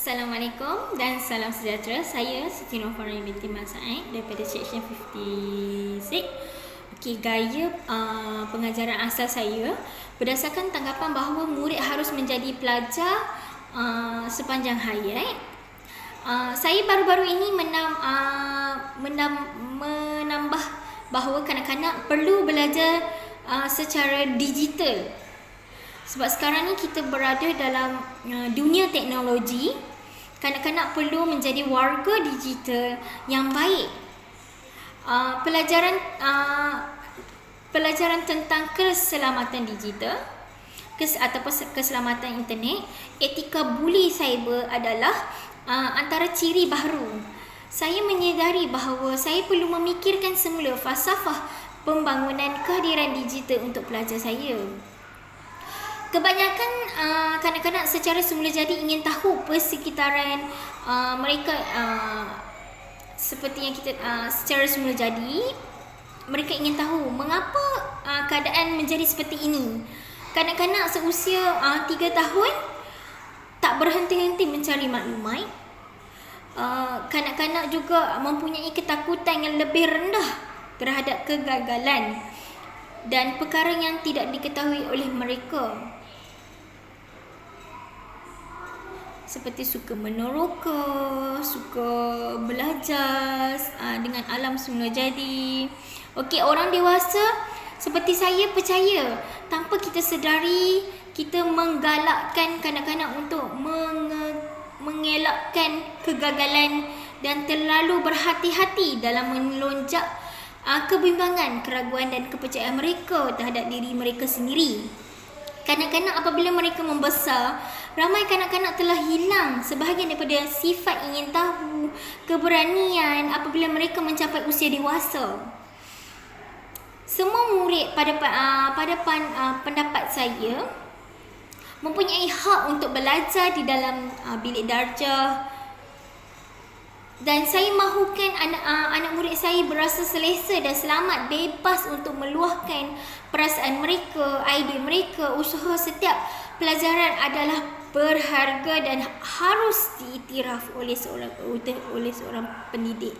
Assalamualaikum dan salam sejahtera. Saya Siti Nurfari binti Mat Said daripada Seksyen 56. Okey, gaya pengajaran asal saya berdasarkan tanggapan bahawa murid harus menjadi pelajar sepanjang hayat. Saya baru-baru ini menambah bahawa kanak-kanak perlu belajar secara digital. Sebab sekarang ni kita berada dalam dunia teknologi. Kanak-kanak perlu menjadi warga digital yang baik. Pelajaran tentang keselamatan digital ataupun keselamatan internet, etika buli cyber adalah antara ciri baru. Saya menyedari bahawa saya perlu memikirkan semula falsafah pembangunan kehadiran digital untuk pelajar saya. Kebanyakan kanak-kanak secara semula jadi ingin tahu persekitaran mereka, seperti yang kita secara semula jadi mereka ingin tahu mengapa keadaan menjadi seperti ini. Kanak-kanak seusia 3 tahun tak berhenti-henti mencari maklumat. Kanak-kanak juga mempunyai ketakutan yang lebih rendah terhadap kegagalan dan perkara yang tidak diketahui oleh mereka, seperti suka meneroka, suka belajar dengan alam semula jadi. Okey, orang dewasa seperti saya percaya tanpa kita sedari kita menggalakkan kanak-kanak untuk mengelakkan kegagalan dan terlalu berhati-hati dalam melonjak kebimbangan, keraguan dan kepercayaan mereka terhadap diri mereka sendiri. Kanak-kanak apabila mereka membesar, ramai kanak-kanak telah hilang sebahagian daripada sifat ingin tahu, keberanian apabila mereka mencapai usia dewasa. Semua murid pada pendapat saya mempunyai hak untuk belajar di dalam bilik darjah, dan saya mahukan anak murid saya berasa selesa dan selamat, bebas untuk meluahkan perasaan mereka, idea mereka. Usaha setiap pelajaran adalah berharga dan harus diiktiraf oleh seorang pendidik.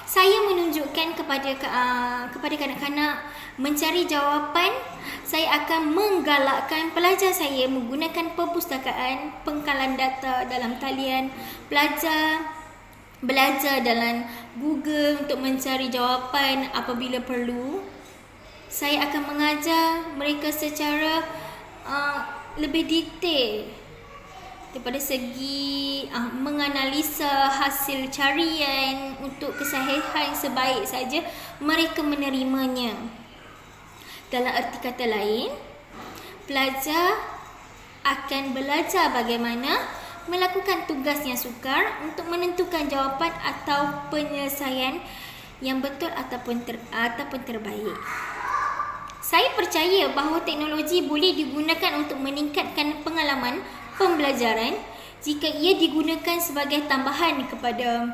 Saya menunjukkan kepada kanak-kanak mencari jawapan. Saya akan menggalakkan pelajar saya menggunakan perpustakaan, pengkalan data dalam talian, belajar dalam Google untuk mencari jawapan apabila perlu. Saya akan mengajar mereka secara lebih detail daripada segi menganalisa hasil carian untuk kesahihan sebaik saja mereka menerimanya. Dalam erti kata lain, pelajar akan belajar bagaimana melakukan tugas yang sukar untuk menentukan jawapan atau penyelesaian yang betul ataupun terbaik. Saya percaya bahawa teknologi boleh digunakan untuk meningkatkan pengalaman pembelajaran jika ia digunakan sebagai tambahan kepada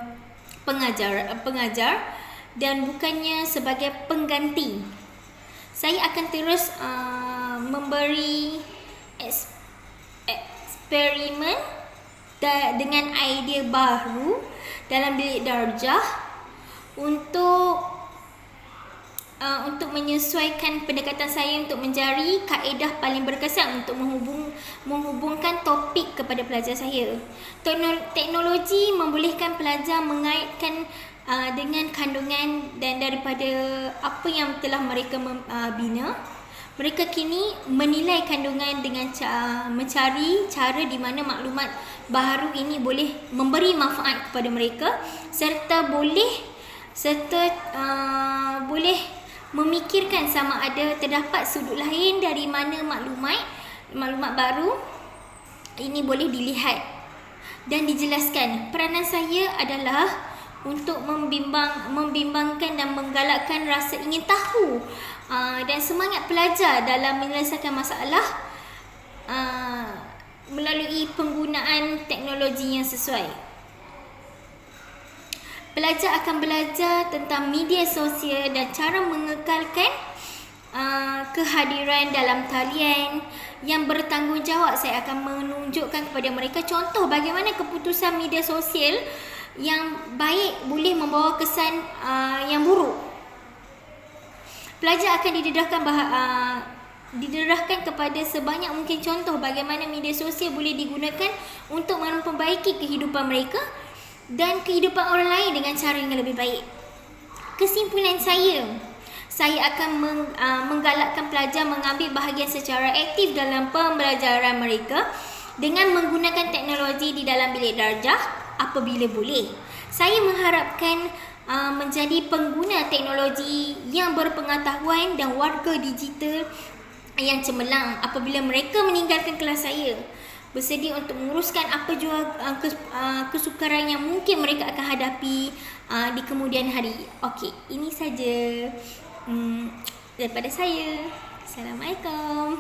pengajar dan bukannya sebagai pengganti. Saya akan terus memberi eksperimen dengan idea baru dalam bilik darjah untuk menyesuaikan pendekatan saya untuk mencari kaedah paling berkesan untuk menghubungkan topik kepada pelajar saya. Teknologi membolehkan pelajar mengaitkan dengan kandungan dan daripada apa yang telah mereka bina. Mereka kini menilai kandungan dengan mencari cara di mana maklumat baharu ini boleh memberi manfaat kepada mereka serta boleh memikirkan sama ada terdapat sudut lain dari mana maklumat baru ini boleh dilihat dan dijelaskan. Peranan saya adalah untuk membimbangkan dan menggalakkan rasa ingin tahu dan semangat pelajar dalam menyelesaikan masalah melalui penggunaan teknologi yang sesuai. Pelajar akan belajar tentang media sosial dan cara mengekalkan kehadiran dalam talian yang bertanggungjawab. Saya akan menunjukkan kepada mereka contoh bagaimana keputusan media sosial yang baik boleh membawa kesan yang buruk. Pelajar akan didedahkan kepada sebanyak mungkin contoh bagaimana media sosial boleh digunakan untuk memperbaiki kehidupan mereka dan kehidupan orang lain dengan cara yang lebih baik. Kesimpulan saya akan menggalakkan pelajar mengambil bahagian secara aktif dalam pembelajaran mereka dengan menggunakan teknologi di dalam bilik darjah apabila boleh. Saya mengharapkan menjadi pengguna teknologi yang berpengetahuan dan warga digital yang cemerlang apabila mereka meninggalkan kelas saya. Bersedia untuk menguruskan apa jua kesukaran yang mungkin mereka akan hadapi di kemudian hari. Okey, ini saja daripada saya. Assalamualaikum.